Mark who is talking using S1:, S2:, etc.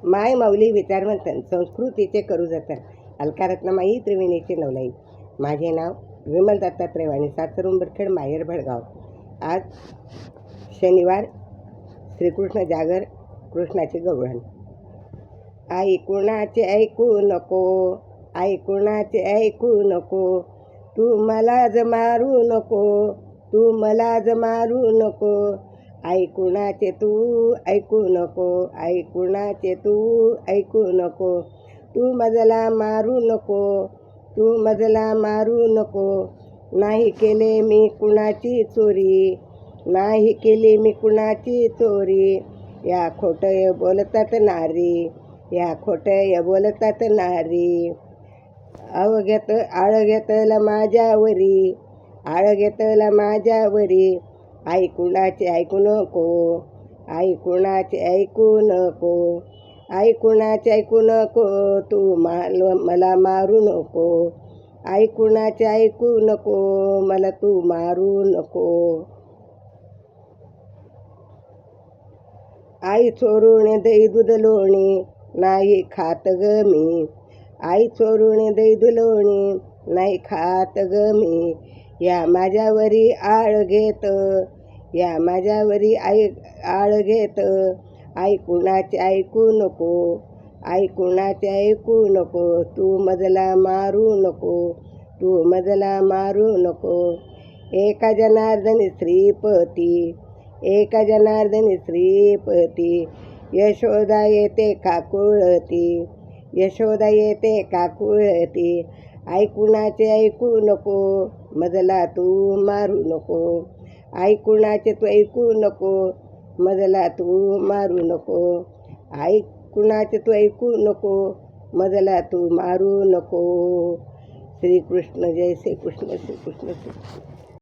S1: माय माऊली विचारवंतन संस्कृतीचे करू जतन अलकारत्नमाई त्रिवेणीचे नवलाई. माझे नाव विमल दत्तात्रय वाणी, सासर उंबरखेड, माहेर भडगाव. आज शनिवार, श्रीकृष्ण जागर, कृष्णाचे गवळण. आई कुणाचे ऐकू नको, आई कुणाचे ऐकू नको, तू मलाच मारू नको, तू मलाच मारू नको. आई कुणाचे तू ऐकू नको, आई कुणाचे तू ऐकू नको, तू मजला मारू नको, तू मजला मारू नको. नाही केले मी कुणाची चोरी, नाही केली मी कुणाची चोरी. या खोटं बोलतात नारी, या खोटं बोलतात नारी. अवघ्यात आळ घेतला माझ्यावरी, आळ घेतला माझ्यावरी. आई कुणाचे ऐकू नको, आई कुणाचे ऐकू नको, आई कुणाचे ऐकू नको, तू मला मारू नको. आई कुणाचे ऐकू नको, मला तू मारू नको. आई चोरून दही दूध लोणी नाही खात ग मी, आई चोरून दही दूध लोणी नाही खात ग मी. या माझ्यावरी आळ घेत, या माझ्यावरी आई आळ घेत. आई कुणाचे ऐकू नको, आई कुणाचे ऐकू नको, तू मजला मारू नको, तू मजला मारू नको. एका जनार्दनी श्रीपती, एका जनार्दनी श्रीपती. यशोदा येते काकुळती, यशोदा येते काकुळती. आई कुणाचे ऐकू नको, मजला तू मारू नको. आई कुणाचे तू ऐकू नको, मजला तू मारू नको. आई कुणाचे तू ऐकू नको, मजला तू मारू नको. श्रीकृष्ण जय श्रीकृष्ण, श्रीकृष्ण श्रीकृष्ण.